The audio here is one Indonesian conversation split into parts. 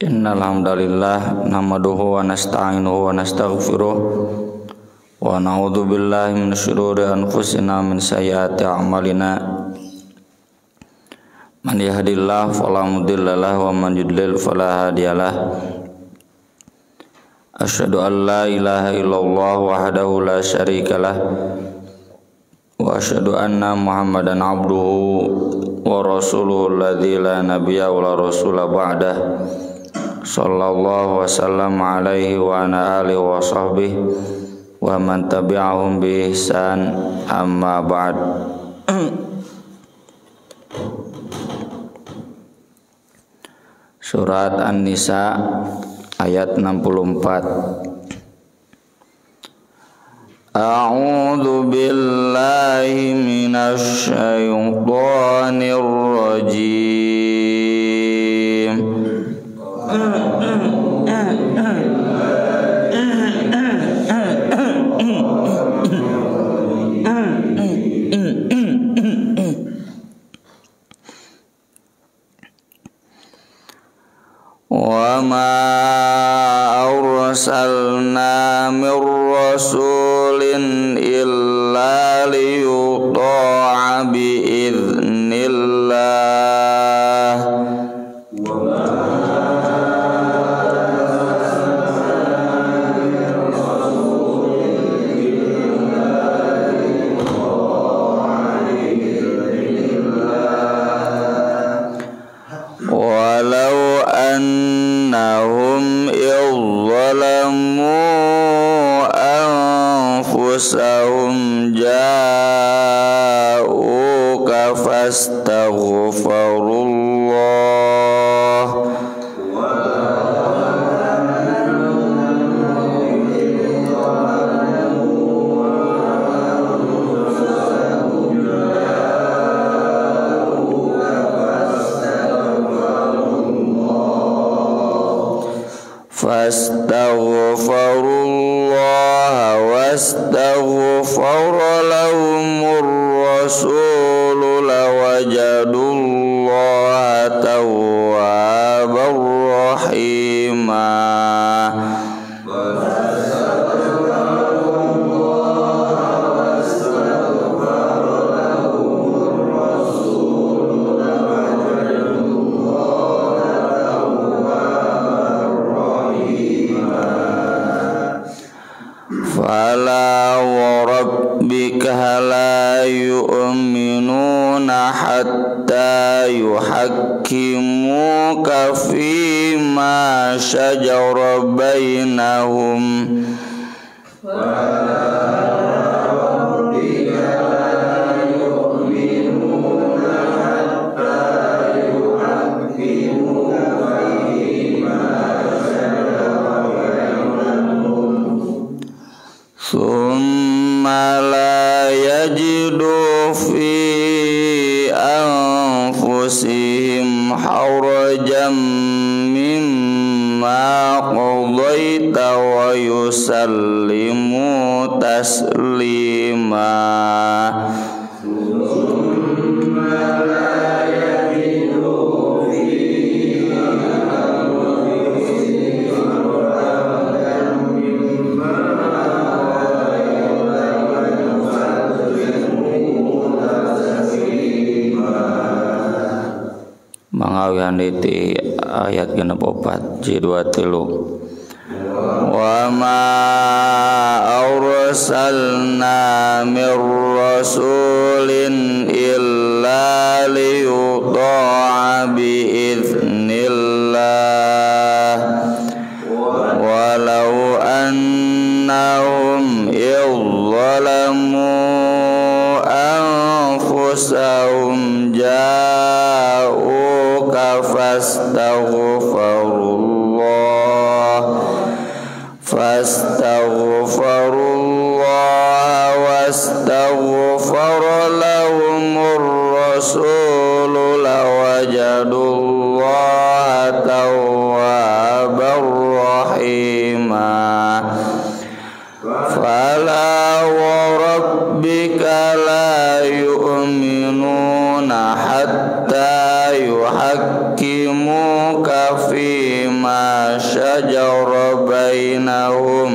Innal hamdalillah nahmaduhu wa nasta'inuhu wa nastaghfiruh wa na'udzu billahi min syururi anfusina min sayyiati a'malina. Man yahdihillahu fala mudilla lahu wa man yudlil fala hadiyalah. Asyhadu an la ilaha illallah wahdahu la syarikalah wa asyhadu anna Muhammadan abduhu wa rasuluhu alladzi la nabiyya wa la rasula ba'dah. Sallallahu wasallam alaihi wa ala alihi wa sahbihi wa man tabi'ahum bi ihsan, amma ba'd. Surat An-Nisa ayat 64. A'udzu billahi minasy syaithanir rajim. Wa ma arsalna mir rasulin illa liyuta'a bi idznillah. Walau annahum izzalamu anfusahum ja'uka fastaghfirullah fastaghfirullah wastaghfara lahumur rasul lawajadullaha tawwabar rahimah. Fala wa rabbika la yu'minuna hatta yuhakkimuka fima shajara bainahum. Thumma la yajidu fi anfusihim harajan mimma qadaita wa yusallimu taslima. Mangawihan di ayat 64 J23. Wa ma arsalna mir rasulin illa liyuta'a bi idznillah walau annahum izzalamu anfusahum fastaghfirullah wastaghfara lahumur rasul lawajadullaha tawwabar rahimah. Fala wa rabbika la yu'minuna hatta yuhakkimuka yuhakkimuka fima syajara bainahum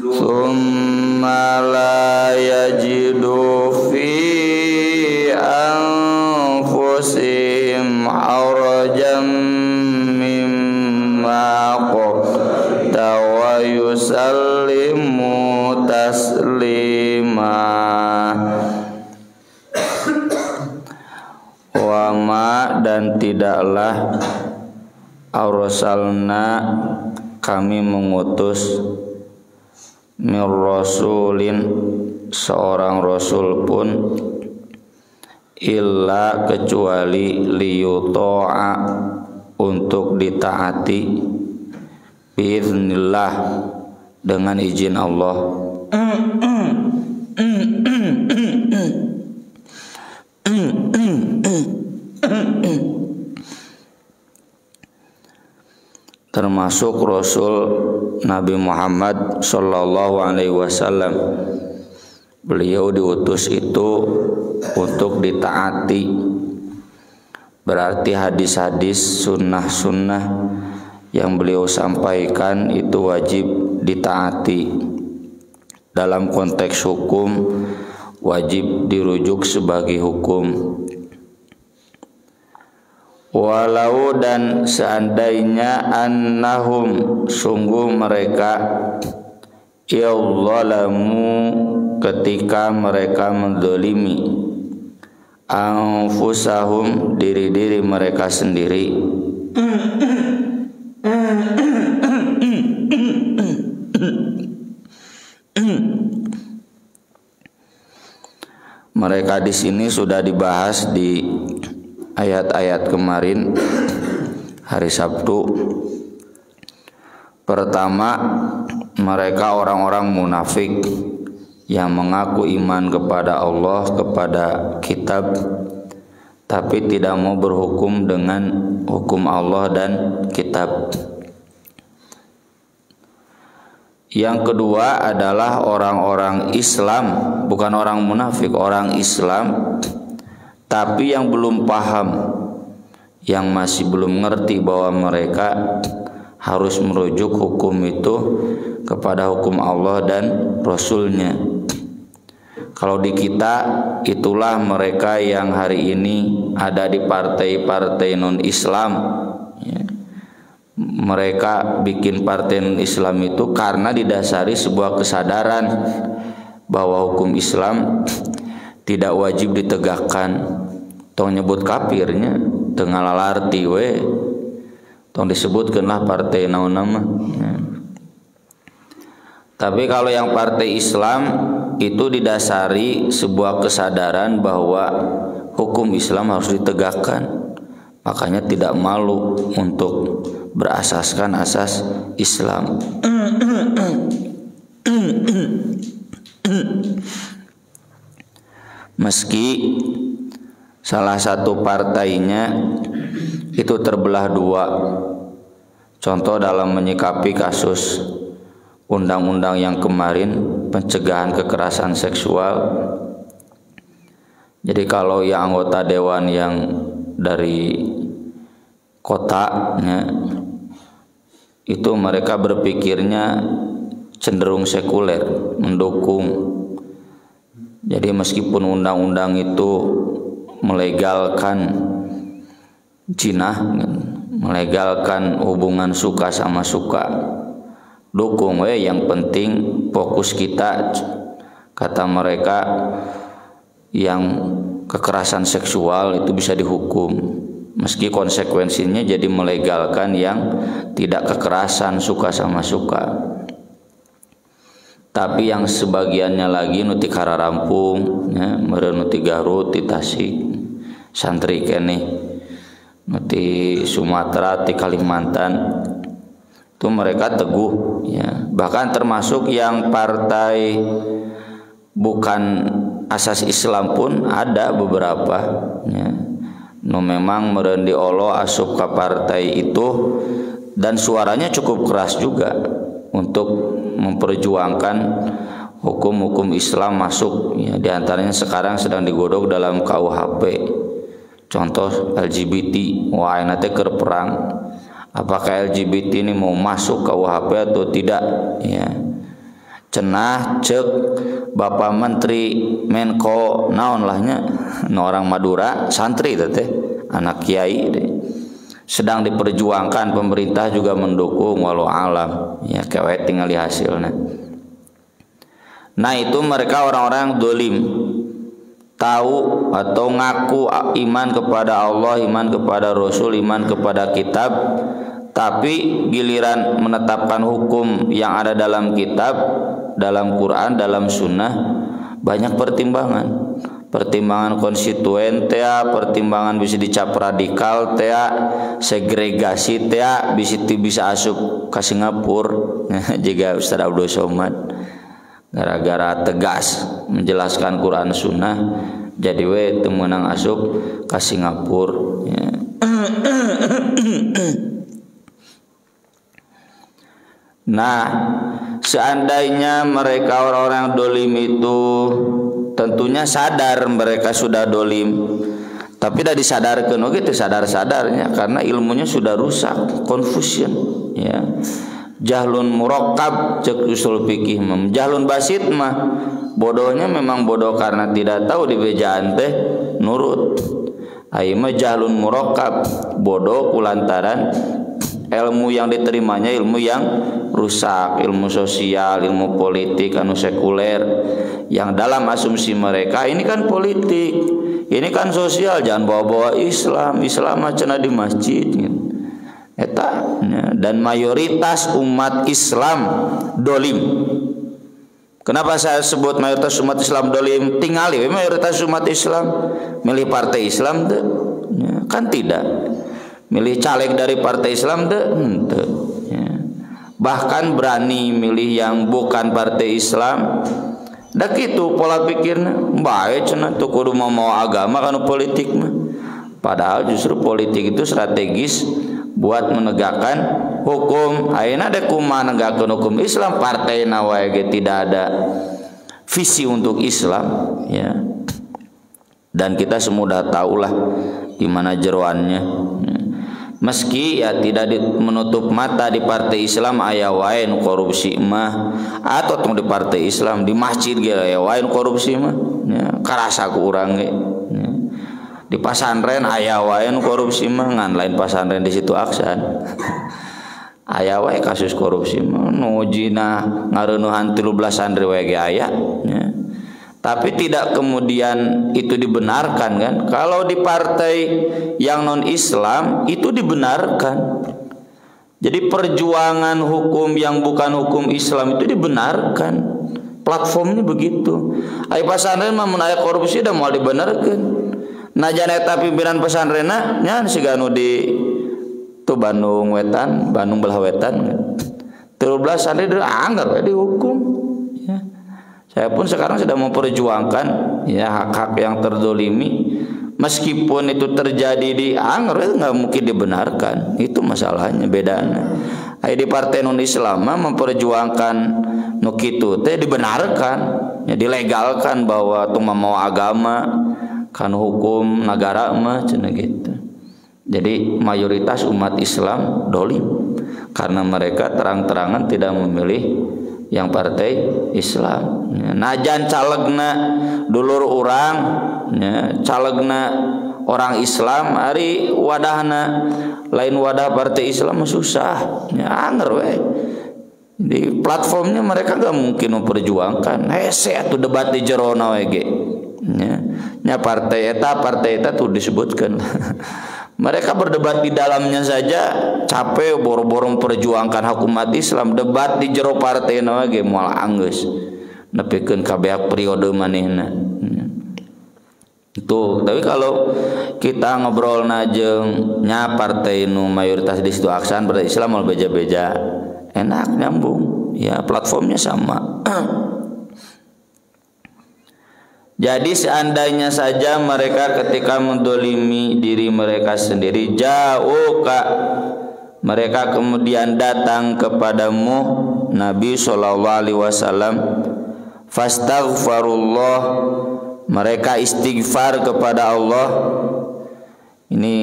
thumma la yajidu fi anfusihim harajan mimma qada wa yusallimu taslima. Wama dan tidaklah arsalna kami mengutus mir rasulin seorang rasul pun illa kecuali liyuta'a untuk ditaati biiznillah dengan izin Allah. Termasuk Rasul Nabi Muhammad Sallallahu Alaihi Wasallam, beliau diutus itu untuk ditaati. Berarti hadis-hadis sunnah-sunnah yang beliau sampaikan itu wajib ditaati. Dalam konteks hukum wajib dirujuk sebagai hukum. Walau dan seandainya annahum sungguh mereka yadzalamu ketika mereka menzalimi anfusahum diri-diri mereka sendiri mereka di sini sudah dibahas di ayat-ayat kemarin hari Sabtu. Pertama, mereka orang-orang munafik yang mengaku iman kepada Allah, kepada kitab, tapi tidak mau berhukum dengan hukum Allah dan kitab. Yang kedua adalah orang-orang Islam, bukan orang munafik, orang Islam, tapi yang belum paham, yang masih belum ngerti bahwa mereka harus merujuk hukum itu kepada hukum Allah dan Rasulnya. Kalau di kita, itulah mereka yang hari ini ada di partai-partai non-Islam. Mereka bikin partai non-Islam itu karena didasari sebuah kesadaran bahwa hukum Islam tidak wajib ditegakkan. Tong nyebut kafirnya tengah lalarti we tong disebutkanlah partai naon nama. Tapi kalau yang partai Islam itu didasari sebuah kesadaran bahwa hukum Islam harus ditegakkan, makanya tidak malu untuk berasaskan asas Islam. Meski salah satu partainya itu terbelah dua. Contoh dalam menyikapi kasus undang-undang yang kemarin pencegahan kekerasan seksual. Jadi kalau yang anggota dewan yang dari kotanya itu mereka berpikirnya cenderung sekuler, mendukung. Jadi meskipun undang-undang itu melegalkan jinah, melegalkan hubungan suka sama suka, dukung we, yang penting fokus kita, kata mereka, yang kekerasan seksual itu bisa dihukum, meski konsekuensinya jadi melegalkan yang tidak kekerasan suka sama suka. Tapi yang sebagiannya lagi nuti Kararampung, ya, meureun nuti Garut, di Tasik, santri kene, nuti Sumatera, di Kalimantan, itu mereka teguh, ya. Bahkan termasuk yang partai bukan asas Islam pun ada beberapa, ya. No memang meureun diolo asup ka partai itu dan suaranya cukup keras juga untuk memperjuangkan hukum-hukum Islam masuk, ya, diantaranya sekarang sedang digodok dalam KUHP. Contoh LGBT, wah nanti keur perang. Apakah LGBT ini mau masuk ke UHP atau tidak? Ya. Cenah cek Bapak Menteri Menko naon lahnya, orang Madura, santri teh, anak kiai deh. Sedang diperjuangkan, pemerintah juga mendukung walau alam. Ya kewe tinggal hasilnya. Nah itu mereka orang-orang yang dolim, tahu atau ngaku iman kepada Allah, iman kepada Rasul, iman kepada kitab, tapi giliran menetapkan hukum yang ada dalam kitab, dalam Quran, dalam sunnah, banyak pertimbangan. Pertimbangan konstituen tea, pertimbangan bisa dicap radikal tea, segregasi tea, bisa asup ke Singapura jika Ustaz Abdul Somad gara-gara tegas menjelaskan Quran Sunnah, jadi we temenang asup ke Singapura ya. Nah seandainya mereka orang-orang dolim itu tentunya sadar mereka sudah dolim, tapi dah disadarkan gitu, sadar-sadarnya karena ilmunya sudah rusak, confusion ya. Jahlun murakkab cek usul fikih, jahlun basit mah bodohnya memang bodoh karena tidak tahu di bejaan teh nurut. Ai mah jahlun murakkab bodoh kulantaran ilmu yang diterimanya ilmu yang rusak, ilmu sosial, ilmu politik anu sekuler, yang dalam asumsi mereka ini kan politik, ini kan sosial, jangan bawa-bawa Islam, Islam cenah di masjid gitu. Eta dan mayoritas umat Islam dolim. Kenapa saya sebut mayoritas umat Islam dolim? Tingali mayoritas umat Islam milih partai Islam deh, ya, kan tidak. Milih caleg dari partai Islam deh, ya. Bahkan berani milih yang bukan partai Islam. Dah gitu pola pikirnya, baik cenah tuh kudu mau agama kan politik mah. Padahal justru politik itu strategis buat menegakkan hukum. Ayeuna ada kumaha menegakkan hukum Islam, partai nawae tidak ada visi untuk Islam ya. Dan kita semua sudah tahulah di mana jeroannya. Meski ya tidak menutup mata di partai Islam aya wae nu korupsi mah, atau tong di partai Islam di masjid ge aya wae nu korupsi mah ya, karasa ku urang ge ya. Di pasantren aya wae nu korupsi mah, ngan lain pasantren di situ Aksan aya wae kasus korupsi mah, nu jina ngareunuhan 13 santri wae ge aya ya. Tapi tidak kemudian itu dibenarkan kan. Kalau di partai yang non Islam itu dibenarkan. Jadi perjuangan hukum yang bukan hukum Islam itu dibenarkan. Platformnya begitu. Ai pasantren mah mun aya korupsi da moal dibenarkeun. Najan eta pimpinan pasantrenna nya siga anu di tu Bandung Wetan, Bandung belah wetan. 13 santri anggar we dihukum. Ya. Saya pun sekarang sedang memperjuangkan ya hak-hak yang terdolimi, meskipun itu terjadi di Angger itu nggak mungkin dibenarkan, itu masalahnya bedanya. Di partai non Islam memperjuangkan nukitu teh dibenarkan, ya dilegalkan bahwa tuh mau agama kan hukum negara mah cenah gitu. Jadi mayoritas umat Islam dolim karena mereka terang-terangan tidak memilih yang partai Islam. Najan calegna dulur urang, ya, calegna orang Islam, hari wadahna lain wadah partai Islam susah, ya anger we. Di platformnya mereka gak mungkin memperjuangkan. Hese atuh debat di jerona we ge. Nya partai eta tuh disebutkan. Mereka berdebat di dalamnya saja capek boro-boro memperjuangkan hak umat Islam, debat di jero partai na ge moal anggeus nepikeun kabeh periode manehna. Itu tapi kalau kita ngobrol najeng nya partai nu mayoritas di situ Aksan partai Islam mau beja-beja enak nyambung ya, platformnya sama. Jadi seandainya saja mereka ketika mendolimi diri mereka sendiri, jauh kak mereka kemudian datang kepadamu Nabi SAW, fastaghfarullah, mereka istighfar kepada Allah, Ini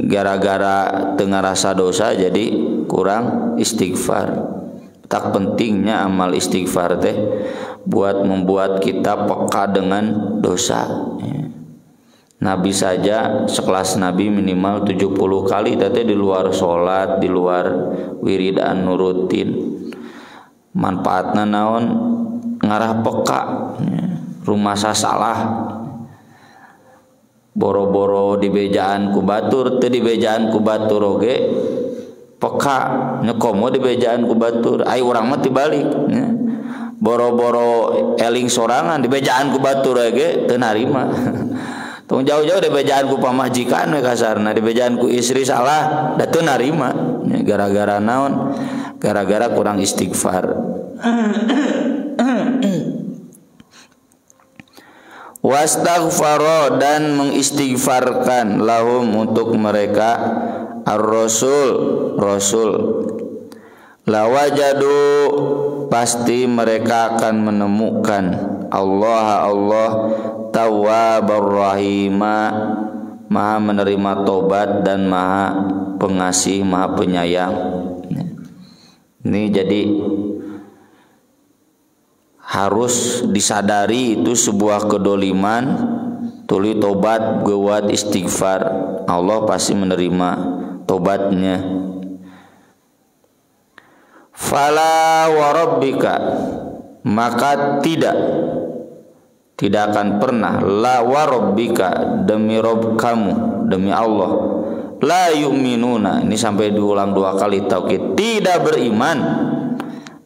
gara-gara tengah rasa dosa jadi kurang istighfar. Tak pentingnya amal istighfar teh buat membuat kita peka dengan dosa. Nabi saja sekelas Nabi minimal 70 kali teh di luar sholat, di luar wiridan nurutin. Manfaatna naon? Ngarah peka, rumasa salah. Boro-boro dibejaan ku batur, teu dibejaan ku batur oge peka nyekomo dibejaan ku batur, ai urang mah tibalik nya. Boro-boro eling sorangan dibejaan ku batur oge teu narima. Tong jauh-jauh dibejaan ku pamajikan we kasarna, dibejaan ku istri salah da teu narima. Gara-gara naon? Gara-gara kurang istighfar. Wastaghfaro dan mengistighfarkan lahum untuk mereka ar-rasul lawajadu pasti mereka akan menemukan Allah tawwabar rahima maha menerima tobat dan maha pengasih maha penyayang. Ini jadi harus disadari itu sebuah kedoliman. Tuli tobat buat istighfar, Allah pasti menerima tobatnya. Fala warabbika, maka tidak akan pernah, la warabbika, demi Rabb kamu, demi Allah, la yu'minuna, ini sampai diulang 2 kali taukid, tidak beriman.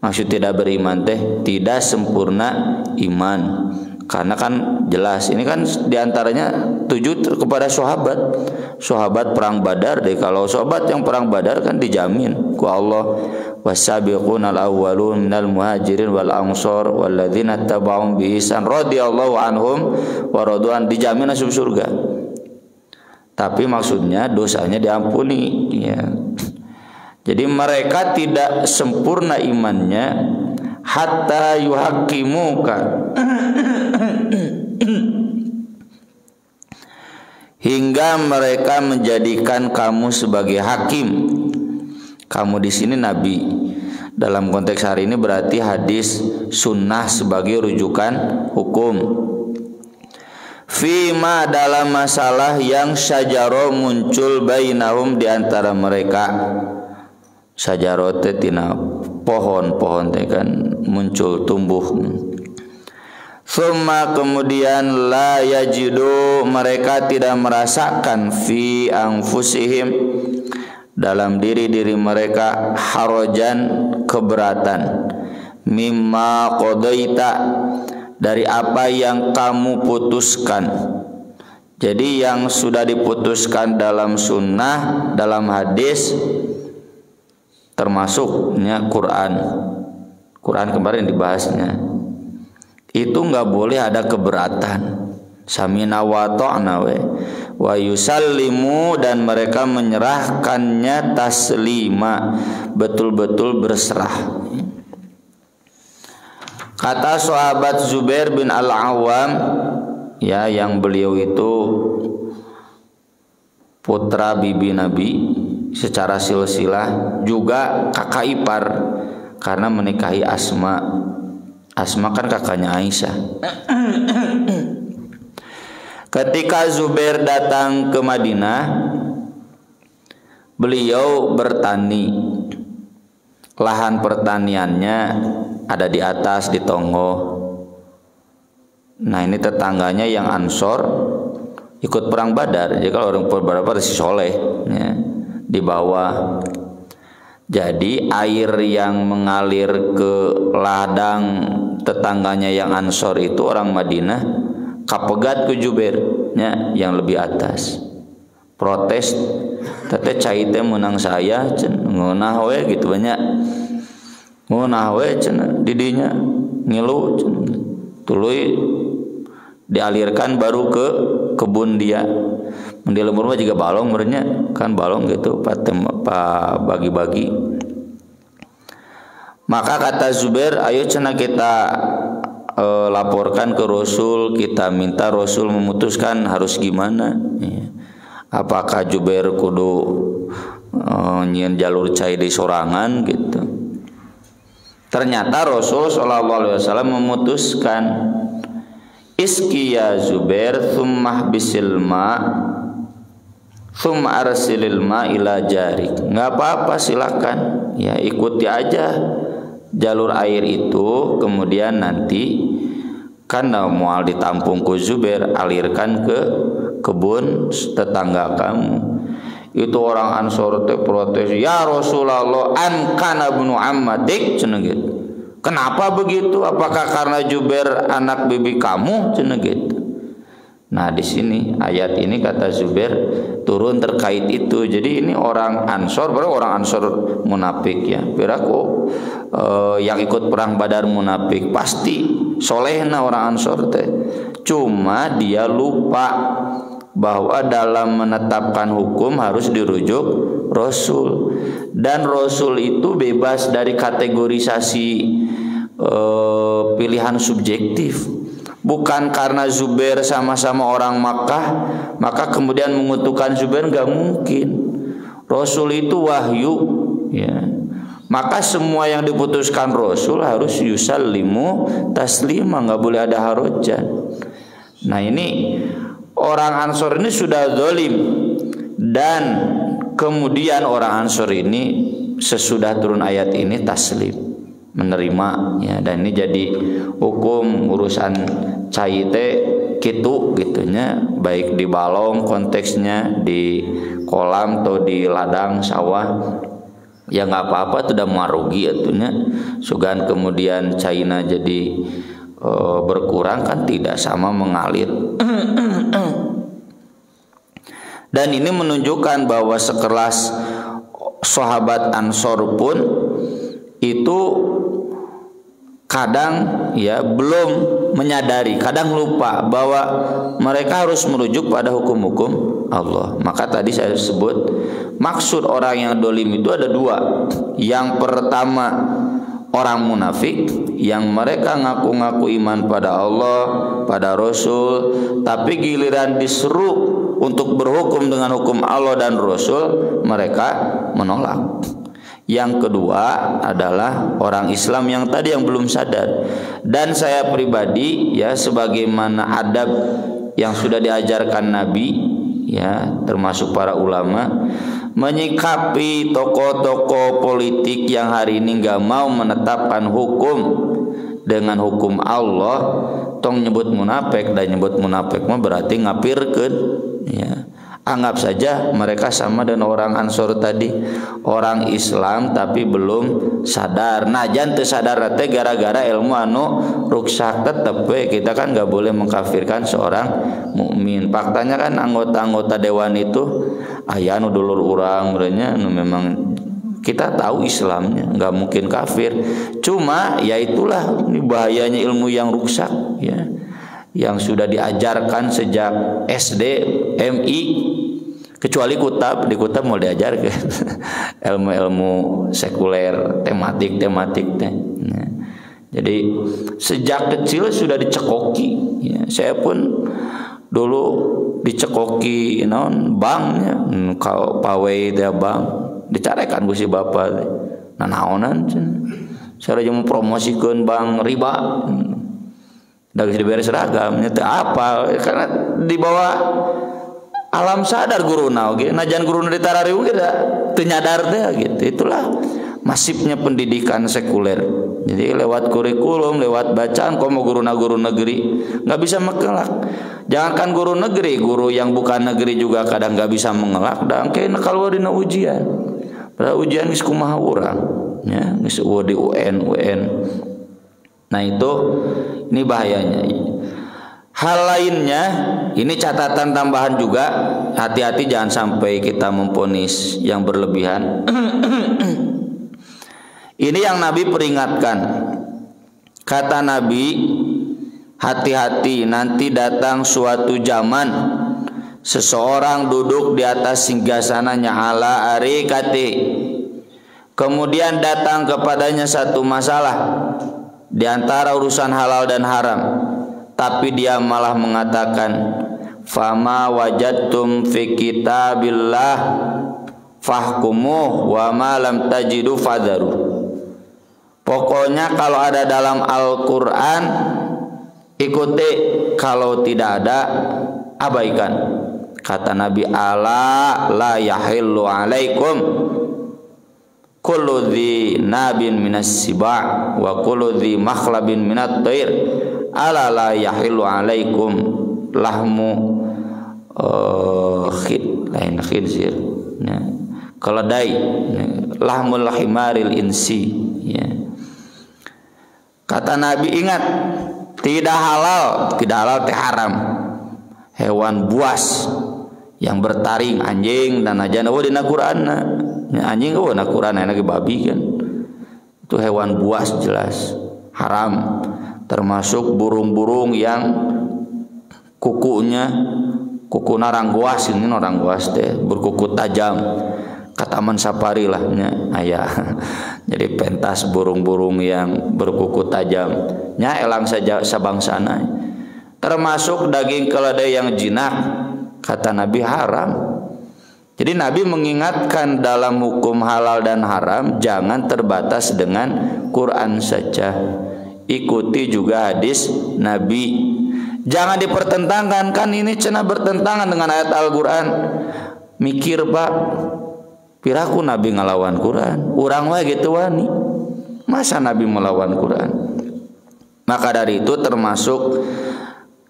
Maksud tidak beriman teh tidak sempurna iman. Karena kan jelas ini kan diantaranya tuju kepada sahabat perang Badar deh. Kalau sahabat yang perang Badar kan dijamin ku Allah, wasabiqunal awwalun minal muhajirin wal ansor walladzina tabauhum bi ihsan radhiyallahu anhum wa radu'an, dijamin masuk surga. Tapi maksudnya dosanya diampuni ya. Jadi mereka tidak sempurna imannya hatta yuhakimuka, hingga mereka menjadikan kamu sebagai hakim. Kamu di sini Nabi. Dalam konteks hari ini berarti hadis sunnah sebagai rujukan hukum. Fima dalam masalah yang syajaro muncul bainahum di antara mereka. Syajaro teh tina pohon teh kan muncul tumbuh. Summa kemudian la yajidu, mereka tidak merasakan fi anfusihim, dalam diri mereka harajan, keberatan, mimma qadaita, dari apa yang kamu putuskan. Jadi yang sudah diputuskan dalam sunnah, dalam hadis, termasuknya Quran kemarin dibahasnya, itu nggak boleh ada keberatan. Samina wa ta'na wa yusallimu, dan mereka menyerahkannya taslima, betul-betul berserah. Kata sahabat Zubair bin Al-Awwam, ya, yang beliau itu putra bibi Nabi secara silsilah, juga kakak ipar karena menikahi Asma. Asma kan kakaknya Aisyah. Ketika Zubair datang ke Madinah, beliau bertani. Lahan pertaniannya ada di atas, di tonggo. Nah, ini tetangganya yang Ansor ikut perang Badar. Jadi kalau orang berapa si Soleh ya, di bawah. Jadi air yang mengalir ke ladang tetangganya yang Ansor itu orang Madinah kapegat ke Zubair ya, yang lebih atas. Protes, teteh cai teh menang saya, ngeunah we gitu banyak. Ngeunah we cenah didinya ngilu tuluy dialirkan baru ke kebun dia. Di lembur mah juga balong merenya kan balong gitu pak bagi-bagi. Maka kata Zubair, ayo cenah kita laporkan ke Rasul, kita minta Rasul memutuskan harus gimana. apakah Jubair kudu nyin jalur cai di sorangan gitu. Ternyata Rasul sallallahu alaihi wasallam memutuskan, iski ya Zubair thumma bisil ma thumma arsilil ma ila jarik. Enggak apa-apa, silakan ya, ikuti aja jalur air itu, kemudian nanti karena mual ditampung ku Zubair, alirkan ke kebun tetangga kamu. Itu orang Ansor teh protes, ya Rasulullah, an kana ibnu ammatik cenah gitu. Kenapa begitu? Apakah karena Jubair anak bibi kamu cenah gitu. Nah, di sini ayat ini kata Zubair turun terkait itu. Jadi ini orang Ansor, baru orang Ansor munafik ya. Piraku yang ikut perang Badar munafik, pasti solehna orang Ansor teh. Cuma dia lupa bahwa dalam menetapkan hukum harus dirujuk Rasul, dan Rasul itu bebas dari kategorisasi pilihan subjektif. Bukan karena Zubair sama-sama orang Makkah maka kemudian mengutuhkan Zubair, nggak mungkin. Rasul itu wahyu ya, maka semua yang diputuskan Rasul harus yusallimu taslima, nggak boleh ada harajan. Nah, ini orang Ansor ini sudah zalim, dan kemudian orang Ansor ini sesudah turun ayat ini taslim, menerima ya, dan ini jadi hukum urusan cai teh kitu gitunya, baik di balong konteksnya, di kolam atau di ladang sawah ya nggak apa-apa, itu udah marugi atunya. Sugan kemudian caina jadi berkurang kan tidak sama mengalir. Dan ini menunjukkan bahwa sekelas sahabat Ansor pun itu kadang ya belum menyadari, kadang lupa bahwa mereka harus merujuk pada hukum-hukum Allah. Maka tadi saya sebut maksud orang yang dolim itu ada dua. Yang pertama orang munafik yang mereka ngaku-ngaku iman pada Allah, pada Rasul, tapi giliran diseru untuk berhukum dengan hukum Allah dan Rasul, mereka menolak. Yang kedua adalah orang Islam yang tadi yang belum sadar. Dan saya pribadi ya, sebagaimana adab yang sudah diajarkan Nabi ya, termasuk para ulama, menyikapi tokoh-tokoh politik yang hari ini nggak mau menetapkan hukum dengan hukum Allah, tong nyebut munafik, dan nyebut munafik mah berarti ngapirkeun ya. Anggap saja mereka sama dengan orang Ansor tadi, orang Islam tapi belum sadar. Nah, jangan sadar teh gara-gara ilmu anu ruksak. Tetep kita kan nggak boleh mengkafirkan seorang mukmin. Faktanya kan anggota-anggota dewan itu aya nu dulur urang merenya nu memang kita tahu Islamnya, nggak mungkin kafir. Cuma ya itulah ini bahayanya ilmu yang ruksak ya, yang sudah diajarkan sejak SD, MI, kecuali kutab, di kutab mau diajarkan ilmu-ilmu sekuler, tematik teh. Nah, jadi sejak kecil sudah dicekoki. Ya, saya pun dulu dicekoki, non banknya, kau pawai dia bank, dicarekan ku si bapak, nah naonan, saya mau promosikan bank riba. Dari diberi seragam, nyata apa? Karena di bawah alam sadar guruna, oke? Najan guruna ditarari kita ternyadar deh, gitu. Itulah masifnya pendidikan sekuler. Jadi lewat kurikulum, lewat bacaan, komo guru negeri nggak bisa mengelak. Jangankan guru negeri, guru yang bukan negeri juga kadang nggak bisa mengelak. Dan kayak kalau dina ujian, pada ujian geus kumaha urang, ya, geus di UN. Nah itu, ini bahayanya. Hal lainnya, ini catatan tambahan juga, hati-hati jangan sampai kita memvonis yang berlebihan. Ini yang Nabi peringatkan. Kata Nabi, hati-hati nanti datang suatu zaman seseorang duduk di atas singgasananya ala arikati. Kemudian datang kepadanya satu masalah di antara urusan halal dan haram, tapi dia malah mengatakan fama wajadtum fi kitabillah fahkumuh wa ma lam tajidu fadharu. Pokoknya kalau ada dalam Al-Qur'an ikuti, kalau tidak ada abaikan. Kata Nabi, ala la yahillu alaikum kullu dhi nabin minas siba' wa kullu dhi makhlabin minat thair, ala la yahillu alaikum lahmu lain khinsir ya, keledai ya, lahmul himaril insi ya. Kata Nabi, ingat, tidak halal teh haram hewan buas yang bertaring, anjing dan ajan. Oh dina Quran anjing, oh dina Quran lagi babi kan, itu hewan buas jelas haram. Termasuk burung-burung yang kukunya kuku narangguas, ini narangguas teh berkuku tajam, kataman safari lah ayah. Jadi pentas burung-burung yang berkuku tajam nya elang saja sabangsana. Termasuk daging keledai yang jinak, kata Nabi haram. Jadi Nabi mengingatkan dalam hukum halal dan haram jangan terbatas dengan Quran saja, ikuti juga hadis Nabi. Jangan dipertentangkan, kan ini cenah bertentangan dengan ayat Al-Quran. Mikir pak, piraku Nabi ngelawan Quran, urang wae gitu wani, masa Nabi melawan Quran? Maka dari itu termasuk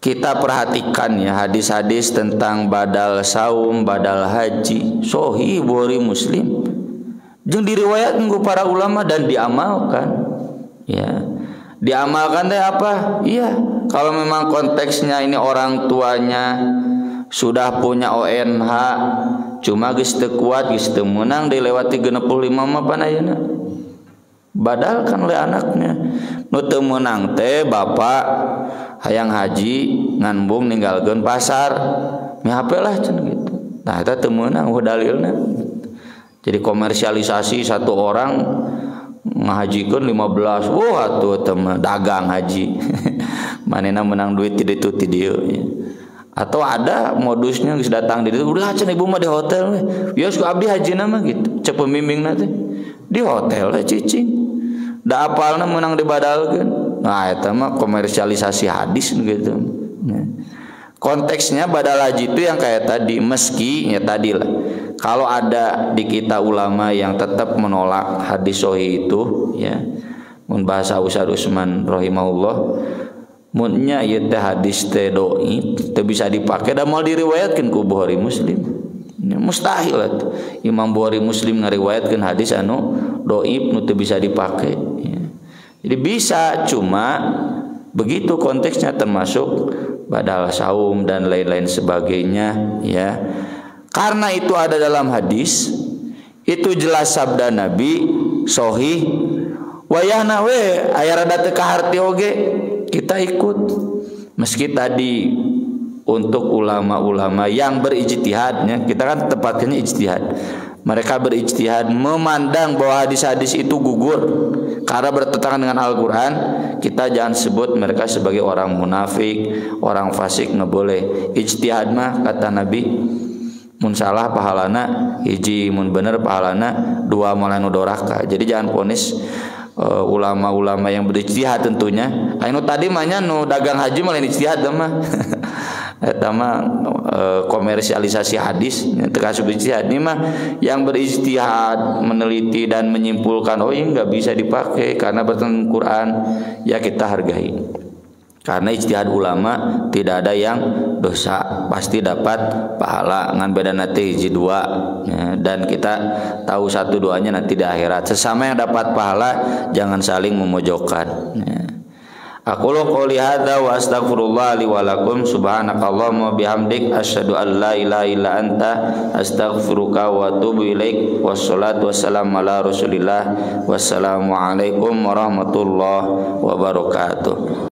kita perhatikan ya hadis-hadis tentang badal saum, badal haji, sahih Bukhari Muslim, jeung diriwayatkeun ku para ulama dan diamalkan. Ya, diamalkan teh apa? Iya, kalau memang konteksnya ini orang tuanya sudah punya ONH, cuma geus teu kuat, geus teu meunang dilewati 65 mah panayeuna, badalkan oleh anaknya. Nu teu meunang teh bapak hayang haji nganbung ninggalkeun pasar, mi hape lah cenah gitu. Nah eta teu meunang dalilna. Jadi komersialisasi satu orang ngahajikeun 15, wah atuh teh dagang haji. Manehna menang duit ti ditu ti dieu ya. Atau ada modusnya geus datang di ditu, udah cenah ibu mah di hotel we. Ya suka abdi hajina mah gitu. Cek pembimbingna teh di hotel we cicing. Da apalna menang dibadalkeun. Nah eta mah komersialisasi hadis gitu. Nah, konteksnya badal haji itu yang kayak tadi, meski ya tadi lah. Kalau ada di kita ulama yang tetap menolak hadis sahih itu ya, mun bahasa Ustaz Usman rahimahullah, munnya ieu teh hadis teh dhaif, teu bisa dipake da moal diriwayatkeun ku Bukhari Muslim. Ya, mustahil atuh Imam Bukhari Muslim ngariwayatkeun hadis anu dhaif nu teu bisa dipake ya. Jadi bisa, cuma begitu konteksnya, termasuk badal saum dan lain-lain sebagainya ya. Karena itu ada dalam hadis, itu jelas sabda Nabi sahih. Wayahna we aya rada teu kaharti oge kita ikut. Meski tadi untuk ulama-ulama yang berijtihadnya, kita kan tempatnya ijtihad. Mereka berijtihad memandang bahwa hadis-hadis itu gugur karena bertentangan dengan Al-Quran. Kita jangan sebut mereka sebagai orang munafik, orang fasik, nggak boleh. Ijtihad mah kata Nabi, mun salah pahalana hiji, mun bener pahalana dua, malah nu doraka. Jadi jangan ponis ulama-ulama yang berijtihad tentunya. Anu tadi mahnya nu dagang haji malah ijtihad mah. Eta mah komersialisasi hadis, terkasih ijtihad. Ini mah yang berijtihad, meneliti dan menyimpulkan, oh ini nggak bisa dipakai karena bertentangan Quran, ya kita hargai. Karena ijtihad ulama tidak ada yang dosa, pasti dapat pahala. Ngan beda nanti hiji dua ya, dan kita tahu satu duanya nanti di akhirat. Sesama yang dapat pahala jangan saling memojokkan ya. Aku qouli hadza wa astaghfirullah li wa lakum, subhanakallahumma bihamdik asyhadu an la ilaha illa anta astaghfiruka wa atubu ilaik. Wassalatu wassalamu ala Rasulillah. Wassalamu alaikum warahmatullahi wabarakatuh.